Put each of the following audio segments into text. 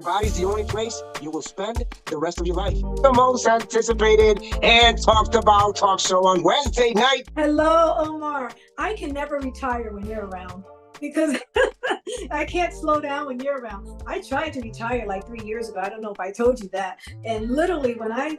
Body's the only place you will spend the rest of your life. The most anticipated and talked about talk show on Wednesday night. Hello, Omar. I can never retire when you're around because I can't slow down when you're around. I tried to retire like 3 years ago. I don't know if I told you that. And literally, when I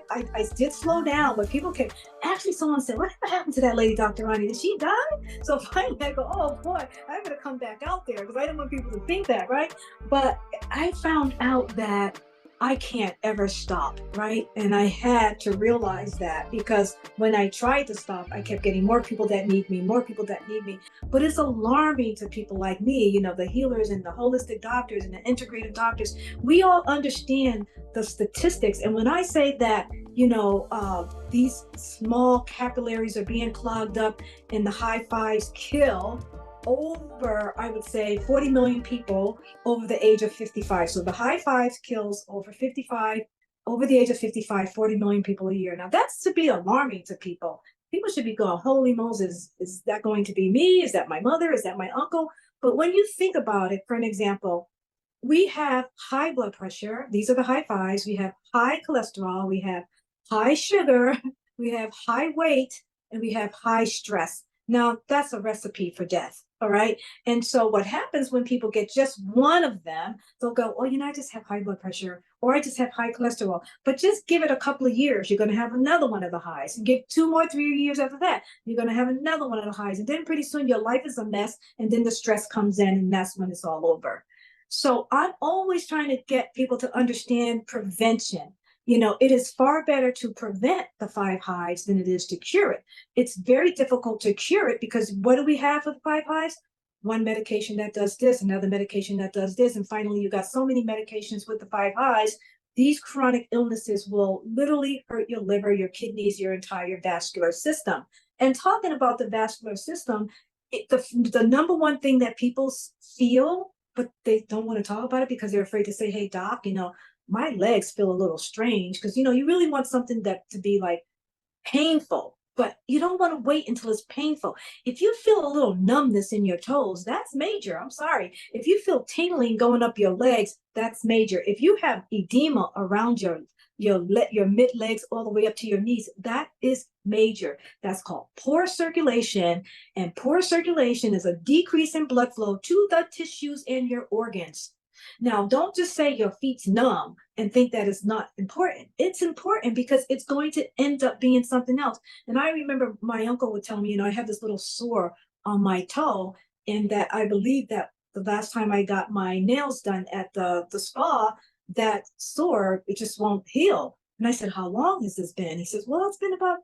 did slow down, but people can actually, someone said, "Whatever happened to that lady, Dr. Roni? Did she die?" So finally, I go, "Oh boy, I gotta come back out there because I didn't want people to think that, right?" But I found out that I can't ever stop, right? And I had to realize that because when I tried to stop, I kept getting more people that need me, more people that need me. But it's alarming to people like me, the healers and the holistic doctors and the integrative doctors. We all understand the statistics. And when I say that, these small capillaries are being clogged up and the high fives kill over, I would say, 40 million people over the age of 55. So the high fives kills over 55, over the age of 55, 40 million people a year. Now that's to be alarming to people. People should be going, holy Moses, is that going to be me? Is that my mother? Is that my uncle? But when you think about it, for an example, we have high blood pressure. These are the high fives. We have high cholesterol. We have high sugar. We have high weight, and we have high stress. Now, that's a recipe for death. All right. And so, what happens when people get just one of them, they'll go, "Oh, I just have high blood pressure, or I just have high cholesterol." But just give it a couple of years, you're going to have another one of the highs. And give 2 more, 3 years after that, you're going to have another one of the highs. And then pretty soon, your life is a mess. And then the stress comes in, and that's when it's all over. So I'm always trying to get people to understand prevention. It is far better to prevent the five hives than it is to cure it. It's very difficult to cure it because what do we have for the five hives? One medication that does this, another medication that does this, and finally you got so many medications with the five hives. These chronic illnesses will literally hurt your liver, your kidneys, your entire vascular system. And talking about the vascular system, the number one thing that people feel, but they don't want to talk about it because they're afraid to say, "Hey, doc, my legs feel a little strange," because you really want something that to be like painful, but you don't want to wait until it's painful. If you feel a little numbness in your toes, that's major. I'm sorry. If you feel tingling going up your legs, that's major. If you have edema around your mid legs all the way up to your knees, that is major. That's called poor circulation, and poor circulation is a decrease in blood flow to the tissues and your organs. Now, don't just say your feet's numb and think that it's not important. It's important because it's going to end up being something else. And I remember my uncle would tell me, I have this little sore on my toe, and that I believe that the last time I got my nails done at the spa, that sore, it just won't heal. And I said, "How long has this been?" He says, "Well, it's been about,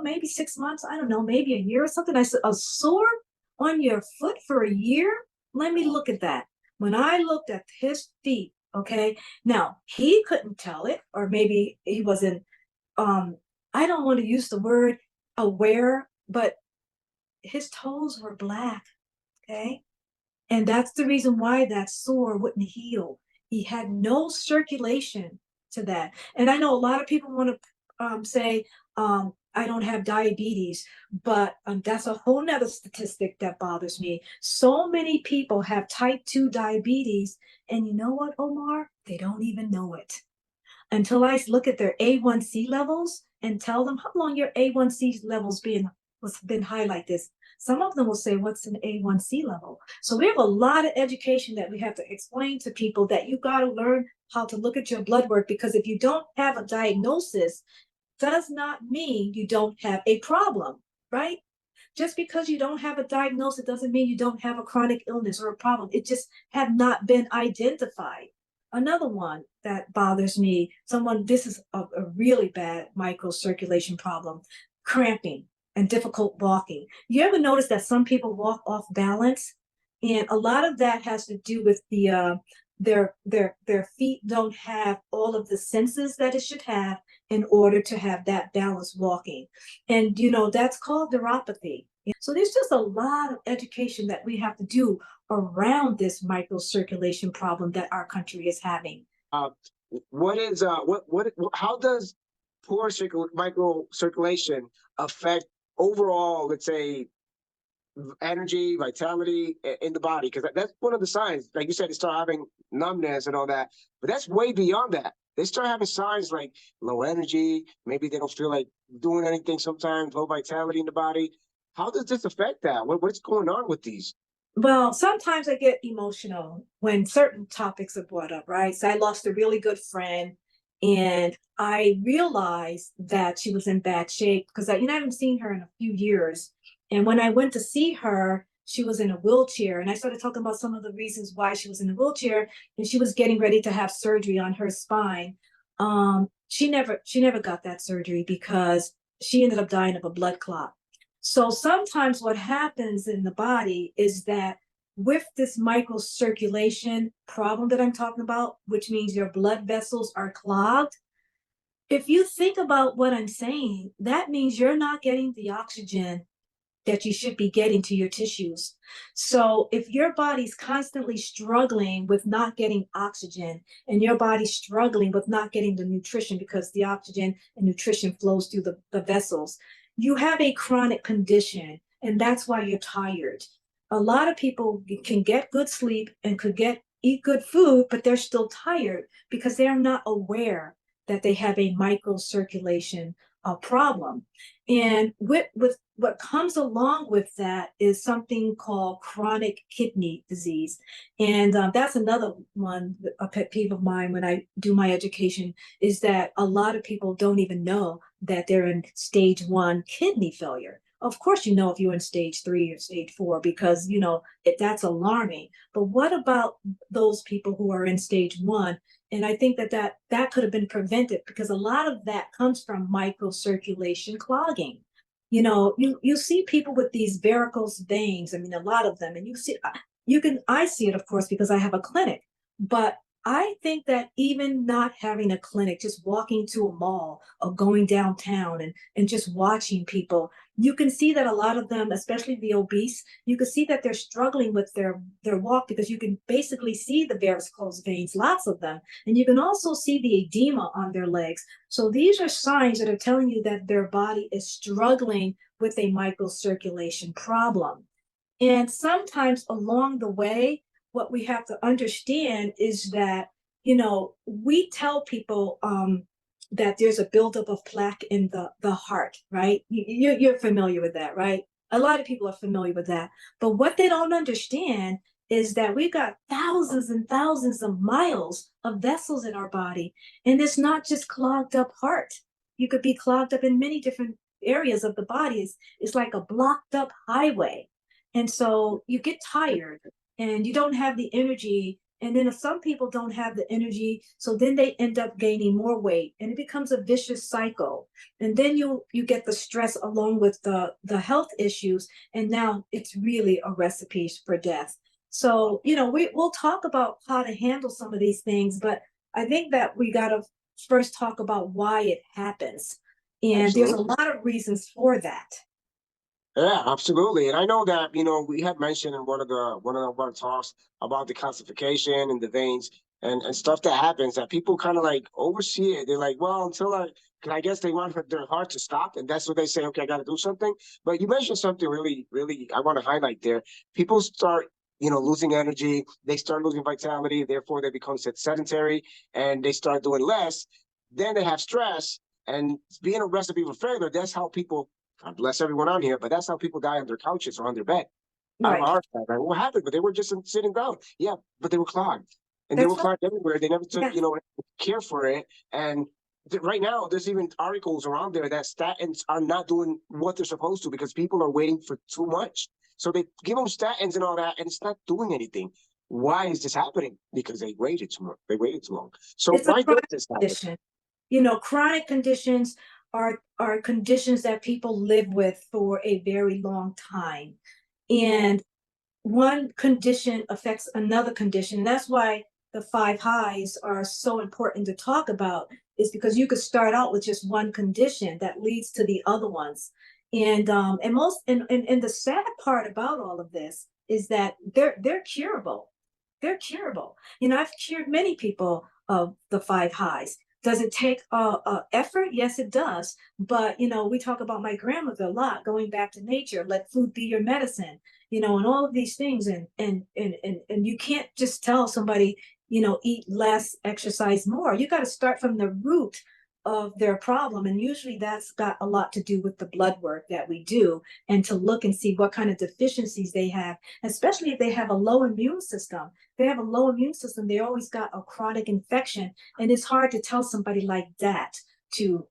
maybe 6 months. I don't know, maybe a year or something." I said, "A sore on your foot for a year? Let me look at that." When I looked at his feet, okay, now he couldn't tell it, or maybe he wasn't, I don't want to use the word aware, but his toes were black, okay? And that's the reason why that sore wouldn't heal. He had no circulation to that. And I know a lot of people want to say, I don't have diabetes, but that's a whole nother statistic that bothers me. So many people have type 2 diabetes, and you know what, Omar? They don't even know it until I look at their A1C levels and tell them how long your A1C levels been high like this. Some of them will say, "What's an A1C level?" So we have a lot of education that we have to explain to people, that you got to learn how to look at your blood work, because if you don't have a diagnosis, does not mean you don't have a problem, right? Just because you don't have a diagnosis doesn't mean you don't have a chronic illness or a problem. It just have not been identified. Another one that bothers me, this is a really bad microcirculation problem, cramping and difficult walking. You ever notice that some people walk off balance? And a lot of that has to do with their feet don't have all of the senses that it should have in order to have that balance walking. And that's called neuropathy. So there's just a lot of education that we have to do around this microcirculation problem that our country is having. What is what how does poor micro circulation affect overall, let's say, energy, vitality in the body, because that's one of the signs. Like you said, they start having numbness and all that, but that's way beyond that. They start having signs like low energy. Maybe they don't feel like doing anything sometimes, low vitality in the body. How does this affect that? What's going on with these? Well, sometimes I get emotional when certain topics are brought up, right? So I lost a really good friend, and I realized that she was in bad shape because I haven't seen her in a few years. And when I went to see her, she was in a wheelchair, and I started talking about some of the reasons why she was in a wheelchair, and she was getting ready to have surgery on her spine. She never got that surgery because she ended up dying of a blood clot. So sometimes what happens in the body is that with this microcirculation problem that I'm talking about, which means your blood vessels are clogged, if you think about what I'm saying, that means you're not getting the oxygen that you should be getting to your tissues. So if your body's constantly struggling with not getting oxygen and your body's struggling with not getting the nutrition because the oxygen and nutrition flows through the vessels, you have a chronic condition, and that's why you're tired. A lot of people can get good sleep and could eat good food, but they're still tired because they're not aware that they have a microcirculation problem. And with what comes along with that is something called chronic kidney disease. And that's another one, a pet peeve of mine when I do my education, is that a lot of people don't even know that they're in stage 1 kidney failure. Of course, you know if you're in stage 3 or stage 4 because that's alarming. But what about those people who are in stage 1? And I think that could have been prevented because a lot of that comes from microcirculation clogging. You see people with these varicose veins. I mean, a lot of them, and I see it, of course, because I have a clinic. But I think that even not having a clinic, just walking to a mall or going downtown and just watching people, you can see that a lot of them, especially the obese, you can see that they're struggling with their walk because you can basically see the varicose veins, lots of them. And you can also see the edema on their legs. So these are signs that are telling you that their body is struggling with a microcirculation problem. And sometimes along the way, what we have to understand is that, we tell people that there's a buildup of plaque in the heart, right? You're familiar with that, right? A lot of people are familiar with that. But what they don't understand is that we've got thousands and thousands of miles of vessels in our body. And it's not just clogged up heart. You could be clogged up in many different areas of the body. It's like a blocked up highway. And so you get tired and you don't have the energy. And then if some people don't have the energy, so then they end up gaining more weight and it becomes a vicious cycle. And then you get the stress along with the health issues. And now it's really a recipe for death. So, we'll talk about how to handle some of these things, but I think that we got to first talk about why it happens. And there's a Absolutely. lot of reasons for that. Yeah, absolutely. And I know that, we had mentioned in one of our talks about the calcification and the veins and stuff that happens that people kind of like oversee it. They're like, well, I guess they want their heart to stop. And that's what they say, okay, I got to do something. But you mentioned something really, really, I want to highlight there. People start, losing energy. They start losing vitality. Therefore, they become sedentary and they start doing less. Then they have stress. And being a recipe for failure, that's how people, God bless everyone on here, but that's how people die on their couches or on their bed out of a Right. heart attack. Like, what happened? But they were just sitting down. Yeah, but they were clogged. And they were That's right. clogged everywhere. They never took, Yeah. care for it. And right now, there's even articles around there that statins are not doing what they're supposed to because people are waiting for too much. So they give them statins and all that, and it's not doing anything. Why is this happening? Because they waited too long. They waited too long. So It's a why does chronic this happen? condition. Chronic conditions are conditions that people live with for a very long time. And one condition affects another condition. That's why the 5 highs are so important to talk about, is because you could start out with just one condition that leads to the other ones. And the sad part about all of this is that they're curable. They're curable. I've cured many people of the 5 highs. Does it take effort? Yes, it does. But we talk about my grandmother a lot, going back to nature. Let food be your medicine, and all of these things. And you can't just tell somebody, eat less, exercise more. You got to start from the root of their problem. And usually that's got a lot to do with the blood work that we do, and to look and see what kind of deficiencies they have, especially if they have a low immune system. They have a low immune system, they always got a chronic infection. And it's hard to tell somebody like that to,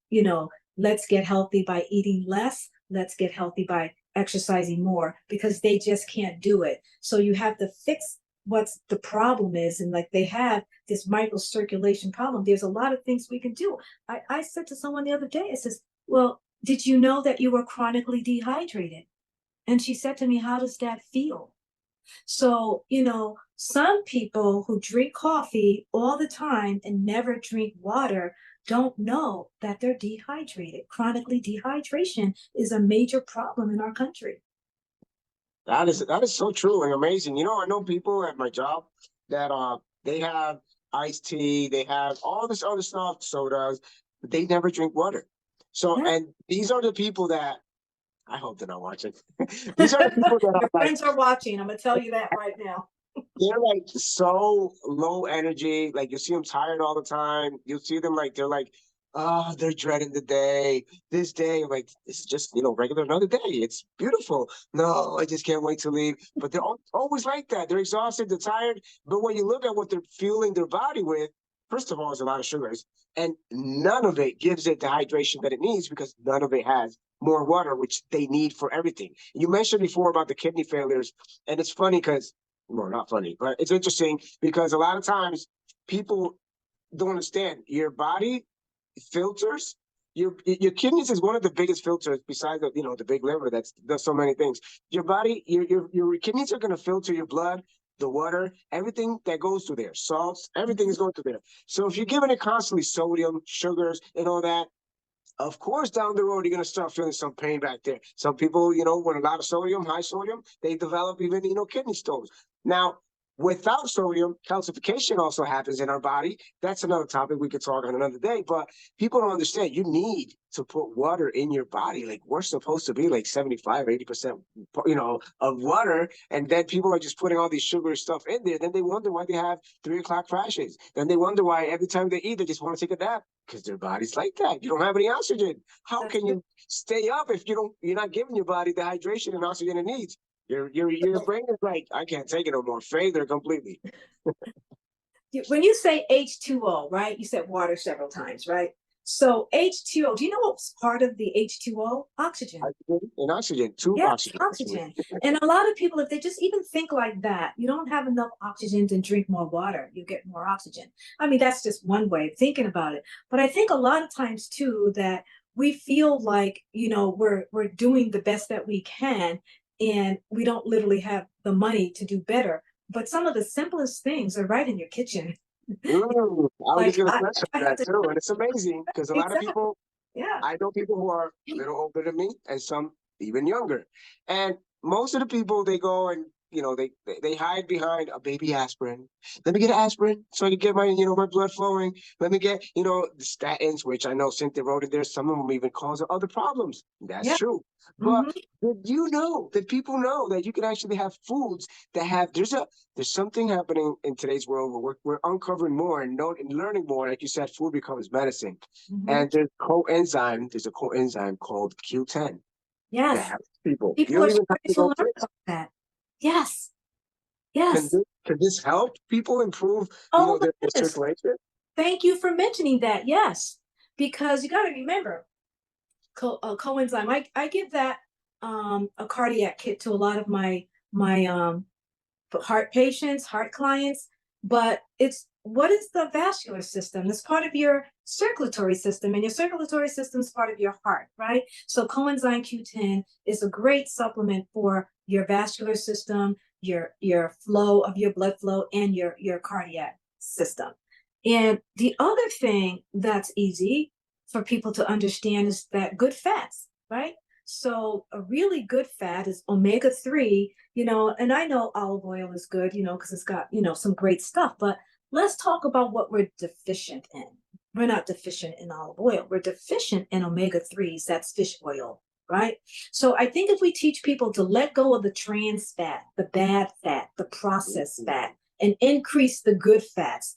let's get healthy by eating less, let's get healthy by exercising more, because they just can't do it. So you have to fix what's the problem is. And like they have this microcirculation problem. There's a lot of things we can do. I said to someone the other day, I says, well, did you know that you were chronically dehydrated? And she said to me, how does that feel? So, some people who drink coffee all the time and never drink water don't know that they're dehydrated. Chronically dehydration is a major problem in our country. That is so true and amazing. I know people at my job that they have iced tea, they have all this other stuff, sodas, but they never drink water. So, Yeah. and these are the people that I hope they're not watching. These are the people that Your are like, friends are watching. I'm gonna tell you that right now. they're like so low energy. Like you see them tired all the time. You'll see them like they're like, oh, they're dreading the day. This day, like this is just regular another day. It's beautiful. No, I just can't wait to leave. But they're always like that. They're exhausted. They're tired. But when you look at what they're fueling their body with, first of all, it's a lot of sugars, and none of it gives it the hydration that it needs because none of it has more water, which they need for everything. You mentioned before about the kidney failures, and it's funny because well, not funny, but it's interesting because a lot of times people don't understand your body filters your kidneys is one of the biggest filters besides the big liver that does so many things. Your body, your kidneys are going to filter your blood, the water, everything that goes through there, salts, everything is going through there. So if you're giving it constantly sodium, sugars, and all that, of course, down the road, you're going to start feeling some pain back there. Some people, with a lot of sodium, high sodium, they develop even, kidney stones. Now, without sodium, calcification also happens in our body. That's another topic we could talk on another day. But people don't understand you need to put water in your body. Like we're supposed to be like 75, 80%, of water. And then people are just putting all these sugar stuff in there. Then they wonder why they have 3 o'clock crashes. Then they wonder why every time they eat, they just want to take a nap because their body's like that. You don't have any oxygen. How That's can you stay up if you're not giving your body the hydration and oxygen it needs? Your brain is like, I can't take it no more. Failure completely. When you say H2O, right? You said water several times, right? So H2O, do you know what's part of the H2O? Oxygen. Hydrogen and oxygen, two Yes, oxygen. oxygen. And a lot of people, if they just even think like that, you don't have enough oxygen to drink more water, you get more oxygen. I mean, that's just one way of thinking about it. But I think a lot of times too that we feel like, we're doing the best that we can, and we don't literally have the money to do better. But some of the simplest things are right in your kitchen. I was just Like going to I, mention I have that to too. And it's amazing because a lot of exactly. people, Yeah. I know people who are a little older than me and some even younger. And most of the people, they go and, they hide behind a baby aspirin. Let me get an aspirin so I can get my blood flowing. Let me get, the statins, which I know Cynthia wrote in there. Some of them even cause other problems. That's Yeah. true. But Mm-hmm. did people know that you can actually have foods that have, there's something happening in today's world where we're uncovering more and learning more. Like you said, food becomes medicine. Mm-hmm. And there's a coenzyme called Q10 that Yes. helps people. You People are don't even have starting to to go learn to about that. Yes. Can Yes. this help people improve, Oh my their goodness. circulation? Thank you for mentioning that. Yes. Because you got to remember coenzyme. I give that a cardiac kit to a lot of my heart patients, heart clients, but it's what is the vascular system? It's part of your circulatory system, and your circulatory system is part of your heart, right? So coenzyme Q10 is a great supplement for your vascular system, your flow of your blood flow, and your cardiac system. And the other thing that's easy for people to understand is that good fats, right? So a really good fat is omega-3, and I know olive oil is good, because it's got, some great stuff, but let's talk about what we're deficient in. we're not deficient in olive oil. We're deficient in omega-3s, that's fish oil, right? So I think if we teach people to let go of the trans fat, the bad fat, the processed fat, and increase the good fats.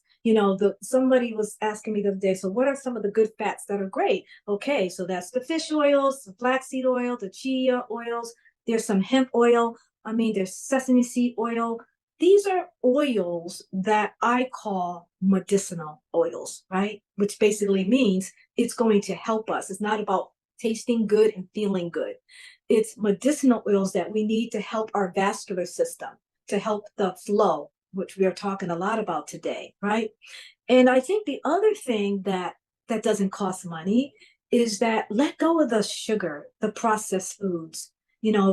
Somebody was asking me the other day, so what are some of the good fats that are great? Okay, so that's the fish oils, the flaxseed oil, the chia oils. There's some hemp oil. There's sesame seed oil. These are oils that I call medicinal oils, right? Which basically means it's going to help us. It's not about tasting good and feeling good. It's medicinal oils that we need to help our vascular system, to help the flow, which we are talking a lot about today, right? And I think the other thing that doesn't cost money is that let go of the sugar, the processed foods,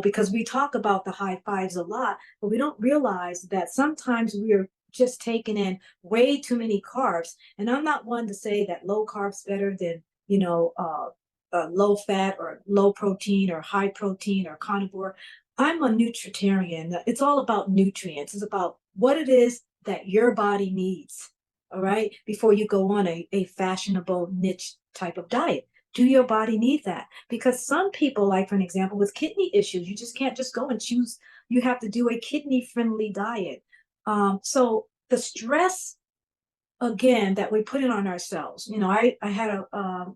because we talk about the high fives a lot, but we don't realize that sometimes we are just taking in way too many carbs. And I'm not one to say that low carbs better than, low fat or low protein or high protein or carnivore. I'm a nutritarian. It's all about nutrients. It's about what it is that your body needs. All right. Before you go on a fashionable niche type of diet. Do your body need that? Because some people, like for an example, with kidney issues, you just can't just go and choose. You have to do a kidney-friendly diet. So the stress, again, that we put in on ourselves. I had a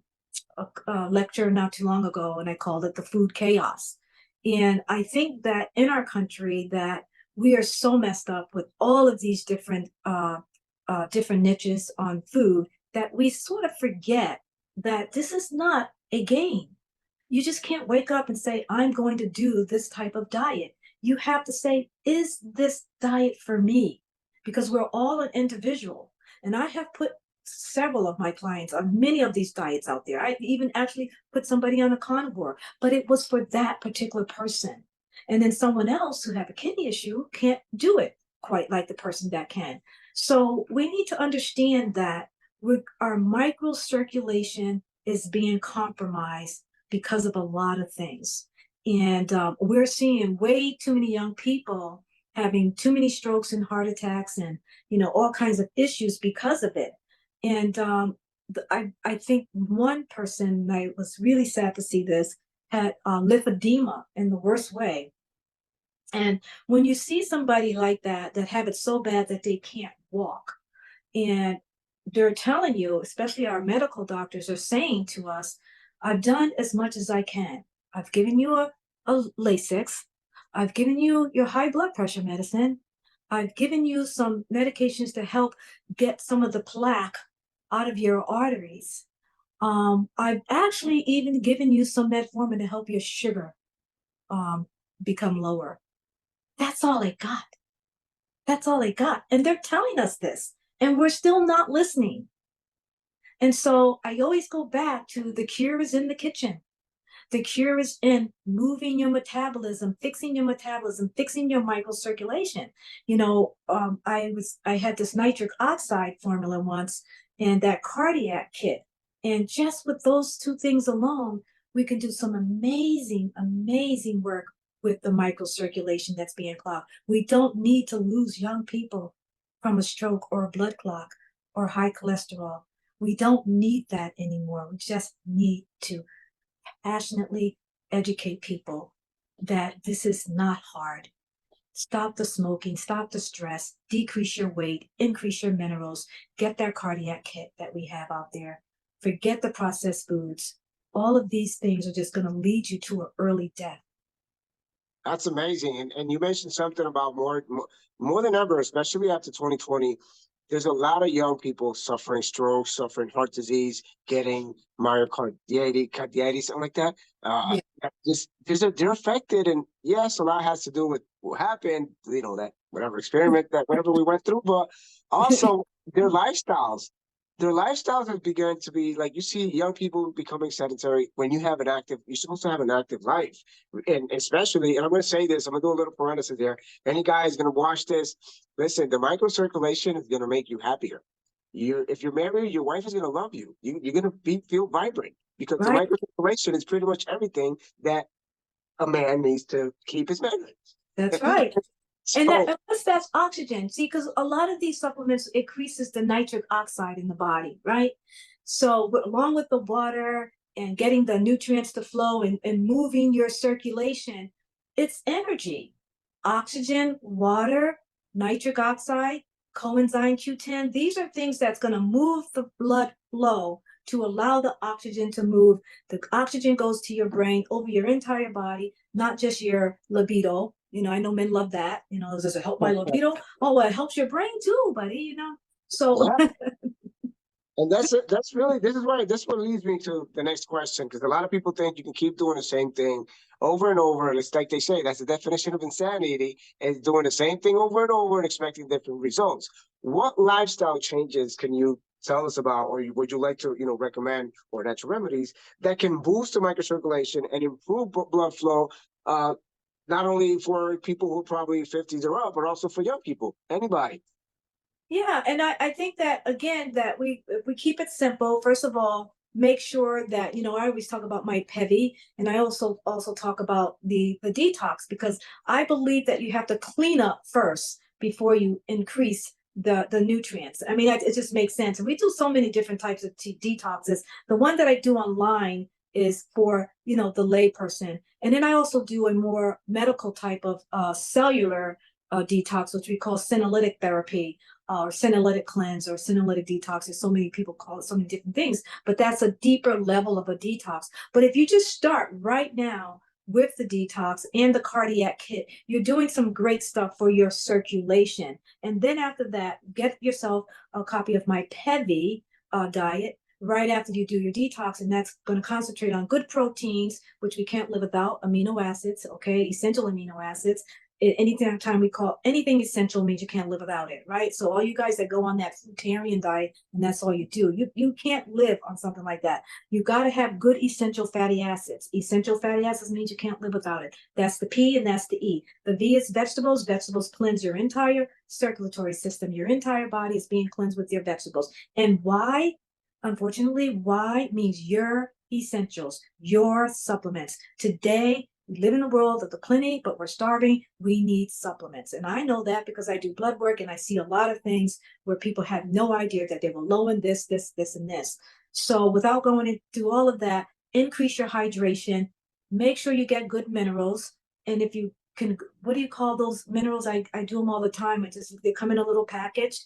lecture not too long ago, and I called it the food chaos. And I think that in our country, that we are so messed up with all of these different niches on food that we sort of forget that this is not a game. You just can't wake up and say, I'm going to do this type of diet. You have to say, is this diet for me? Because we're all an individual. And I have put several of my clients on many of these diets out there. I even actually put somebody on a carnivore, but it was for that particular person. And then someone else who had a kidney issue can't do it quite like the person that can. So we need to understand that our microcirculation is being compromised because of a lot of things. And we're seeing way too many young people having too many strokes and heart attacks and, all kinds of issues because of it. And I think one person, I was really sad to see this, had lymphedema in the worst way. And when you see somebody like that have it so bad that they can't walk, and they're telling you, especially our medical doctors are saying to us, I've done as much as I can. I've given you a Lasix. I've given you your high blood pressure medicine. I've given you some medications to help get some of the plaque out of your arteries. I've actually even given you some metformin to help your sugar become lower. That's all I got. That's all I got. And they're telling us this, and we're still not listening. And so I always go back to the cure is in the kitchen. The cure is in moving your metabolism, fixing your microcirculation. I had this nitric oxide formula once and that cardiac kit. And just with those two things alone, we can do some amazing, amazing work with the microcirculation that's being clogged. We don't need to lose young people from a stroke or a blood clot or high cholesterol. We don't need that anymore. We just need to passionately educate people that this is not hard. Stop the smoking, stop the stress, decrease your weight, increase your minerals, get that cardiac kit that we have out there. Forget the processed foods. All of these things are just going to lead you to an early death. That's amazing. And you mentioned something about more than ever, especially after 2020, there's a lot of young people suffering strokes, suffering heart disease, getting myocarditis, something like that. They're affected. And yes, a lot has to do with what happened, that whatever experiment, that whatever we went through, but also their lifestyles. Their lifestyles have begun to be like, you see young people becoming sedentary. When you're supposed to have an active life. And especially, and I'm going to say this, I'm going to do a little parenthesis there. Any guy is going to watch this. Listen, the microcirculation is going to make you happier. If you're married, your wife is going to love you. You're going to feel vibrant because the microcirculation is pretty much everything that a man needs to keep his marriage. That's right. And that So and what's that's oxygen. See, because a lot of these supplements increases the nitric oxide in the body, right? So along with the water and getting the nutrients to flow and moving your circulation, it's energy. Oxygen, water, nitric oxide, coenzyme Q10. These are things that's going to move the blood flow to allow the oxygen to move. The oxygen goes to your brain over your entire body, not just your libido. You know, I know men love that. You know, does it help my libido? Oh, well, it helps your brain too, buddy. You know, so yeah. And that's it. That's really, this is why, this one leads me to the next question, because a lot of people think you can keep doing the same thing over and over. And it's like they say, that's the definition of insanity, is doing the same thing over and over and expecting different results. What lifestyle changes can you tell us about, or would you like to, recommend, or natural remedies that can boost the microcirculation and improve blood flow, not only for people who are probably 50s or up, but also for young people, anybody? yeah, and I think that again that we keep it simple. First of all, make sure that I always talk about my PEVI, and I also talk about the detox, because I believe that you have to clean up first before you increase the nutrients. I mean, it just makes sense. And we do so many different types of detoxes. The one that I do online is for the lay person, and then I also do a more medical type of cellular detox, which we call senolytic therapy, or senolytic cleanse, or senolytic detox. There's so many people call it so many different things, but that's a deeper level of a detox. But if you just start right now with the detox and the cardiac kit, you're doing some great stuff for your circulation. And then after that, get yourself a copy of my PEVI diet right after you do your detox, and that's going to concentrate on good proteins, which we can't live without, amino acids, okay, essential amino acids. Anytime we call anything essential means you can't live without it, right? So all you guys that go on that fruitarian diet and that's all you do, you can't live on something like that. You got to have good essential fatty acids. Essential fatty acids means you can't live without it. That's the P and that's the E. The V is vegetables. Vegetables cleanse your entire circulatory system. Your entire body is being cleansed with your vegetables. And why? Unfortunately, why means your essentials, your supplements. Today, we live in a world of the plenty, but we're starving. We need supplements. And I know that because I do blood work and I see a lot of things where people have no idea that they were low in this, and this. So without going into all of that, increase your hydration, make sure you get good minerals. And if you can, what do you call those minerals? I do them all the time. They come in a little package.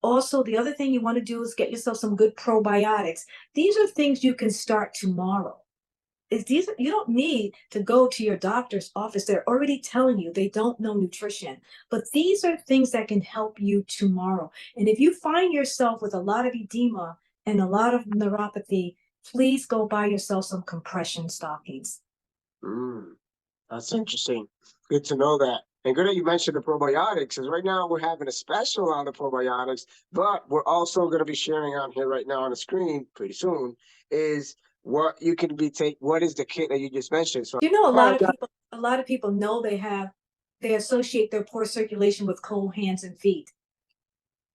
Also, the other thing you want to do is get yourself some good probiotics. These are things you can start tomorrow. You don't need to go to your doctor's office. They're already telling you they don't know nutrition, but these are things that can help you tomorrow. And if you find yourself with a lot of edema and a lot of neuropathy, please go buy yourself some compression stockings. That's interesting. Good to know that. And good that you mentioned the probiotics, because right now we're having a special on the probiotics, but we're also going to be sharing on here right now on the screen pretty soon is what you can what is the kit that you just mentioned. So a lot of people know they associate their poor circulation with cold hands and feet,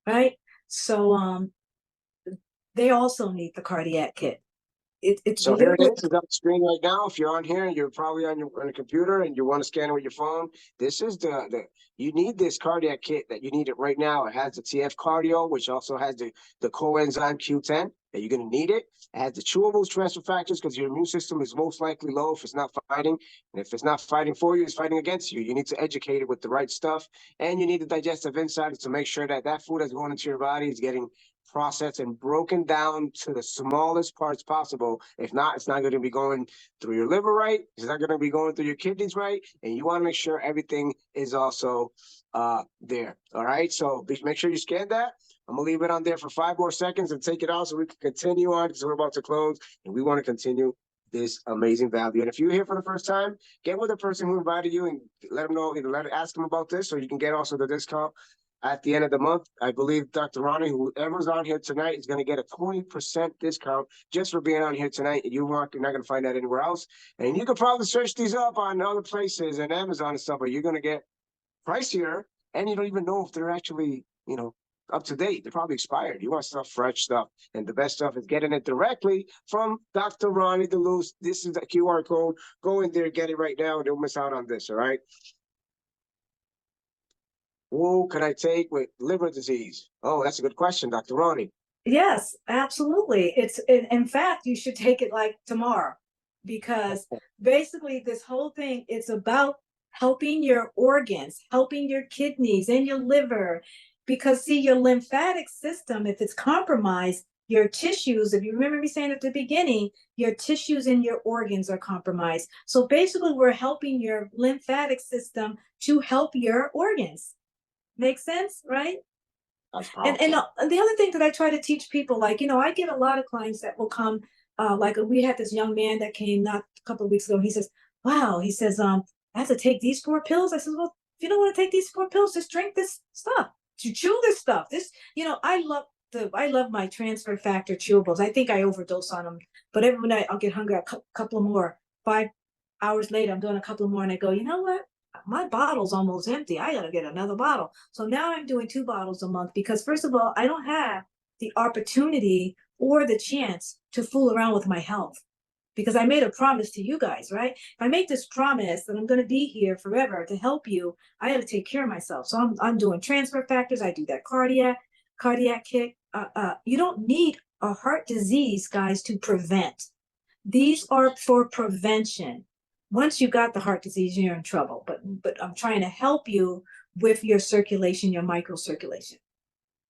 right? So they also need the cardiac kit. It's so here it is. It's on the screen right now. If you're on here, you're probably on a computer and you want to scan it with your phone. This is you need this cardiac kit that you need it right now. It has the TF cardio, which also has the coenzyme Q10 that you're going to need it. It has the chewables transfer factors because your immune system is most likely low if it's not fighting. And if it's not fighting for you, it's fighting against you. You need to educate it with the right stuff. And you need the digestive insights to make sure that that food that's going into your body is getting processed and broken down to the smallest parts possible. If not, it's not going to be going through your liver right. It's not going to be going through your kidneys right. And you want to make sure everything is also there. All right. So make sure you scan that. I'm going to leave it on there for 5 more seconds and take it out so we can continue on because we're about to close and we want to continue this amazing value. And if you're here for the first time, get with the person who invited you and let them know, ask them about this so you can get also the discount at the end of the month. I believe Dr. Roni, whoever's on here tonight, is going to get a 20% discount just for being on here tonight. And you're not going to find that anywhere else. And you can probably search these up on other places and Amazon and stuff, but you're going to get pricier and you don't even know if they're actually, up to date. They're probably expired. You want stuff, fresh stuff. And the best stuff is getting it directly from Dr. Roni DeLuz. This is the QR code. Go in there, get it right now, and don't miss out on this, all right? Who can I take with liver disease? Oh, that's a good question, Dr. Roni. Yes, absolutely. In fact, you should take it like tomorrow because basically this whole thing it's about helping your organs, helping your kidneys and your liver. Because see, your lymphatic system, if it's compromised, your tissues, if you remember me saying at the beginning, your tissues and your organs are compromised. So basically, we're helping your lymphatic system to help your organs. Make sense, right? That's And powerful. the other thing that I try to teach people, like, I get a lot of clients that will come, like we had this young man that came not a couple of weeks ago. He says, wow, he says, I have to take these 4 pills. I said, well, if you don't want to take these 4 pills, just drink this stuff. To chew this stuff. This, I love my transfer factor chewables. I think I overdose on them, but every night I'll get hungry, a couple of more. 5 hours later, I'm doing a couple of more, and I go, you know what? My bottle's almost empty. I gotta get another bottle. So now I'm doing 2 bottles a month because first of all, I don't have the opportunity or the chance to fool around with my health because I made a promise to you guys, right? If I make this promise that I'm going to be here forever to help you, I got to take care of myself. So I'm doing transfer factors. I do that cardiac kick. You don't need a heart disease, guys, to prevent. These are for prevention. Once you got the heart disease, you're in trouble. But I'm trying to help you with your circulation, your microcirculation.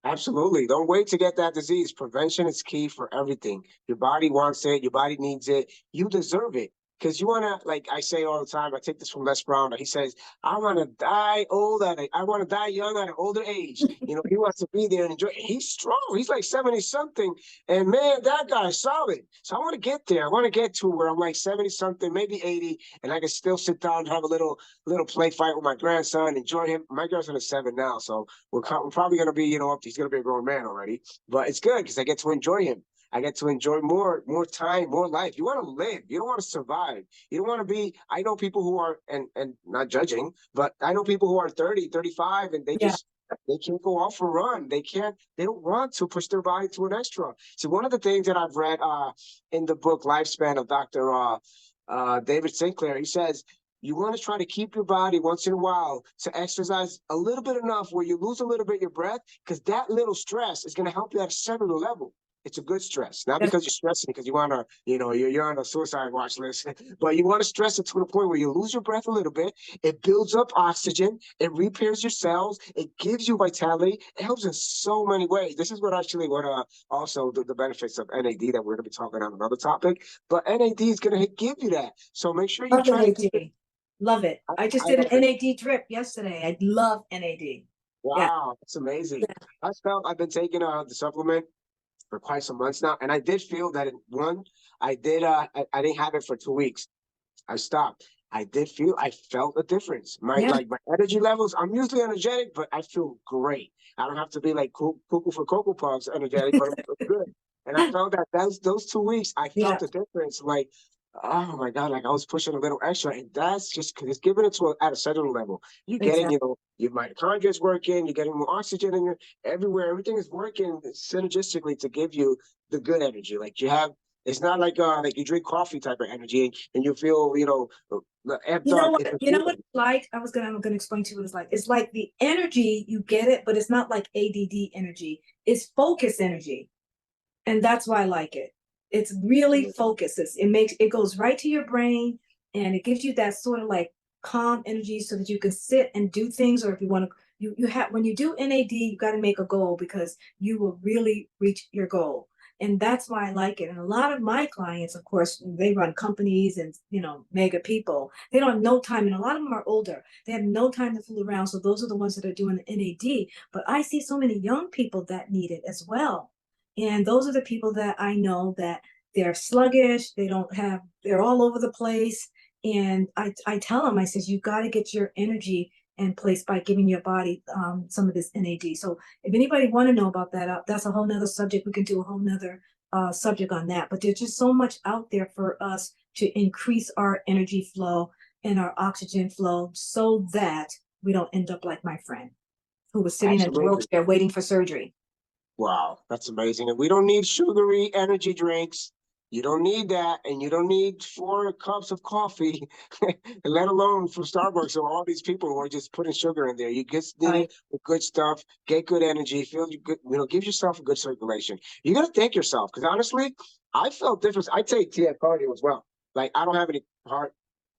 Absolutely. Don't wait to get that disease. Prevention is key for everything. Your body wants it. Your body needs it. You deserve it. Because you want to, like I say all the time, I take this from Les Brown. He says, I want to die old I want to die young at an older age. He wants to be there and enjoy. He's strong. He's like 70 something. And man, that guy's solid. So I want to get there. I want to get to where I'm like 70 something, maybe 80, and I can still sit down and have a little play fight with my grandson, enjoy him. My grandson is 7 now, so we're probably going to be, he's going to be a grown man already. But it's good because I get to enjoy him. I get to enjoy more time, more life. You want to live. You don't want to survive. You don't want to be. I know people who are, and not judging, but I know people who are 30, 35, and Yeah. they can't go off and run. They don't want to push their body to an extra. So one of the things that I've read in the book Lifespan of Dr. David Sinclair, he says, you want to try to keep your body once in a while to exercise a little bit enough where you lose a little bit of your breath, because that little stress is going to help you at a cellular level. It's a good stress, not because you're stressing, because you want to, you're on a suicide watch list, but you want to stress it to the point where you lose your breath a little bit. It builds up oxygen. It repairs your cells. It gives you vitality. It helps in so many ways. This is what also the benefits of NAD that we're going to be talking on another topic. But NAD is going to give you that. So make sure you Love try to keep it. NAD. Love it. I just I did an love it. NAD drip yesterday. I love NAD. Yeah. Wow, that's amazing. I've been taking the supplement for quite some months now, and I did feel that I didn't have it for 2 weeks. I stopped. I felt a difference. Yeah. My energy levels. I'm usually energetic, but I feel great. I don't have to be like cuckoo for cocoa puffs energetic, but I'm good. And I felt that those 2 weeks, I Yeah. felt the difference. Like, oh my God, like I was pushing a little extra, and that's just because it's giving it at a cellular level. You're getting, Exactly. your mitochondria is working. You're getting more oxygen in your everywhere. Everything is working synergistically to give you the good energy. Like you have. It's not like you drink coffee type of energy and you feel amped You know up. what? It's You know what it's like? I'm gonna explain to you what it's like. It's like the energy you get it, but it's not like ADD energy. It's focus energy, and that's why I like it. It's really focuses. It goes right to your brain, and it gives you that sort of like calm energy, so that you can sit and do things. Or if you want to, you have when you do NAD, you got to make a goal because you will really reach your goal. And that's why I like it. And a lot of my clients, of course, they run companies and mega people. They don't have no time, and a lot of them are older. They have no time to fool around. So those are the ones that are doing the NAD. But I see so many young people that need it as well. And those are the people that I know that they're sluggish, they're all over the place. And I tell them, I says, you got to get your energy in place by giving your body some of this NAD. So if anybody want to know about that, that's a whole nother subject. We can do a whole nother subject on that. But there's just so much out there for us to increase our energy flow and our oxygen flow so that we don't end up like my friend who was sitting in a absolutely. wheelchair waiting for surgery. Wow, that's amazing. And we don't need sugary energy drinks. You don't need that, and you don't need 4 cups of coffee, let alone from Starbucks or all these people who are just putting sugar in there. You just need Right. it with good stuff, get good energy, feel you good, give yourself a good circulation. You got to thank yourself because honestly, I felt different. I take TF cardio as well. Like I don't have any heart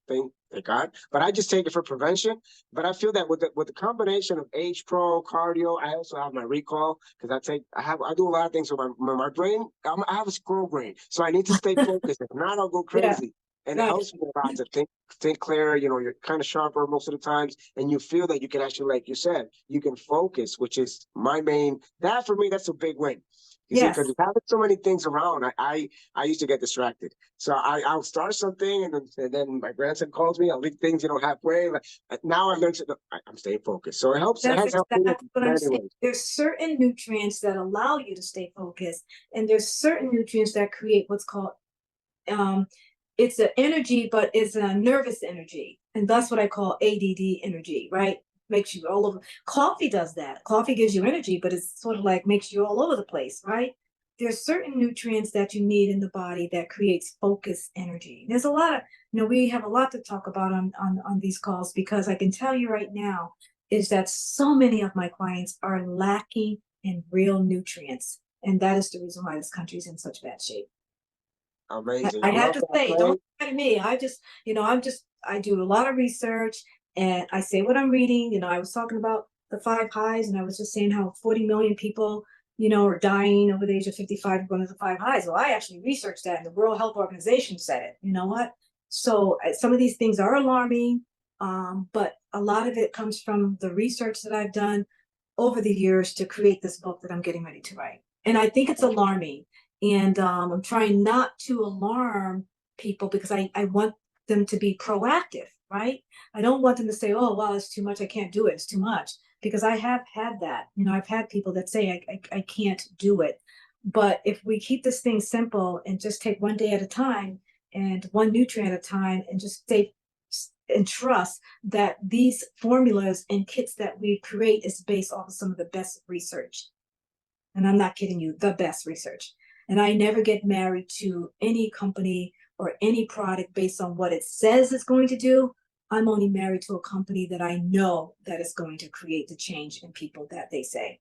thing, thank God. But I just take it for prevention. But I feel that with the combination of H Pro cardio, I also have my recall because I do a lot of things with my brain. I have a squirrel brain, so I need to stay focused. If not, I'll go Yeah. crazy. And it Right. helps me a lot to think clearer. You're kind of sharper most of the times, and you feel that you can actually, like you said, you can focus, which is my main. That for me, that's a big win. You see, because Yes. having so many things around, I used to get distracted. So I'll start something, and then my grandson calls me. I'll leave things, halfway. Like now, I learned I'm staying focused. So it helps. It That's has helped me in exactly what I'm many saying. ways. There's certain nutrients that allow you to stay focused, and there's certain nutrients that create what's called um, it's an energy, but it's a nervous energy, and that's what I call ADD energy. Right? Makes you all over. Coffee does that. Coffee gives you energy, but it's sort of like makes you all over the place. Right? There's certain nutrients that you need in the body that creates focus energy. There's a lot of, we have a lot to talk about on these calls because I can tell you right now is that so many of my clients are lacking in real nutrients. And that is the reason why this country is in such bad shape. Amazing. I I have love to that say, play. don't look at me. I do a lot of research and I say what I'm reading. I was talking about the 5 highs and I was just saying how 40 million people, are dying over the age of 55 going to the 5 highs. Well, I actually researched that and the World Health Organization said it. You know what? So some of these things are alarming, but a lot of it comes from the research that I've done over the years to create this book that I'm getting ready to write. And I think it's alarming. And I'm trying not to alarm people because I want them to be proactive, right? I don't want them to say, oh, wow, it's too much. I can't do it. It's too much. Because I have had that. I've had people that say, I can't do it. But if we keep this thing simple and just take one day at a time and one nutrient at a time and just stay and trust that these formulas and kits that we create is based off of some of the best research. And I'm not kidding you, the best research. And I never get married to any company or any product based on what it says it's going to do. I'm only married to a company that I know that is going to create the change in people that they say.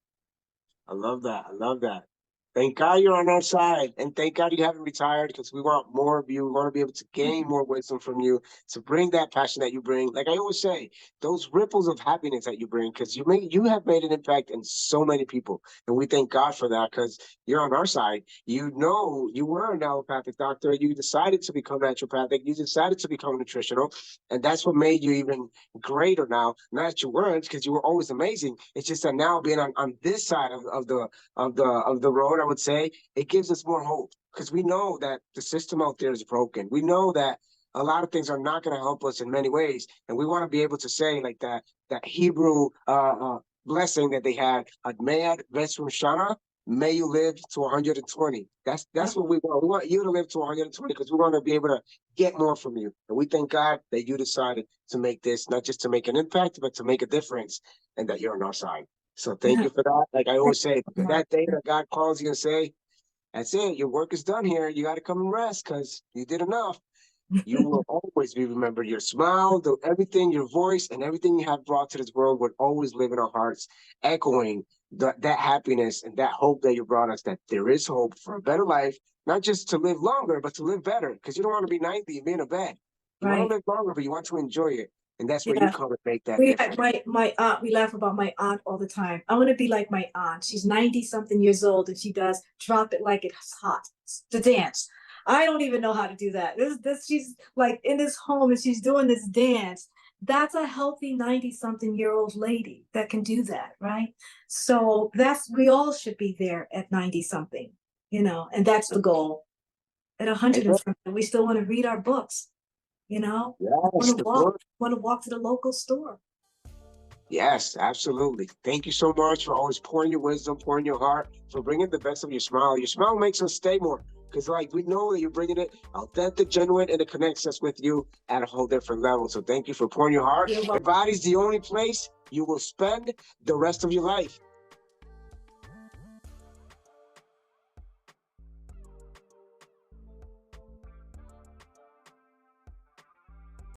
I love that. I love that. Thank God you're on our side, and thank God you haven't retired because we want more of you. We want to be able to gain more wisdom from you to bring that passion that you bring. Like I always say, those ripples of happiness that you bring, because you have made an impact in so many people, and we thank God for that because you're on our side. You were an allopathic doctor. You decided to become naturopathic. You decided to become nutritional, and that's what made you even greater now. Not that you weren't, because you were always amazing. It's just that now being on this side of the road, I would say, it gives us more hope because we know that the system out there is broken. We know that a lot of things are not going to help us in many ways, and we want to be able to say like that Hebrew blessing that they had, Admead Vesrum Shana. May you live to 120. That's what we want. We want you to live to 120 because we want to be able to get more from you. And we thank God that you decided to make this, not just to make an impact, but to make a difference, and that you're on our side. So thank you for that. Like I always say, that day that God calls you and say, that's it, your work is done here. You got to come and rest because you did enough. You will always be remembered. Your smile, everything, your voice, and everything you have brought to this world would always live in our hearts, echoing that happiness and that hope that you brought us, that there is hope for a better life, not just to live longer, but to live better. Because you don't want to be 90 and be in a bed. You want to Right. live longer, but you want to enjoy it. And that's where you Yeah. come and make that difference. My aunt, we laugh about my aunt all the time. I want to be like my aunt. She's 90 something years old and she does drop it like it's hot. The dance. I don't even know how to do that. This she's like in this home and she's doing this dance. That's a healthy 90 something year old lady that can do that, right? So we all should be there at 90 something, and that's the goal. At 100 and something, we still want to read our books, Yes, want to the walk, book. want to walk to the local store. Yes, absolutely. Thank you so much for always pouring your wisdom, pouring your heart, for bringing the best of your smile. Your smile makes us stay more because, like, we know that you're bringing it authentic, genuine, and it connects us with you at a whole different level. So, thank you for pouring your heart. You're Your body's the only place you will spend the rest of your life.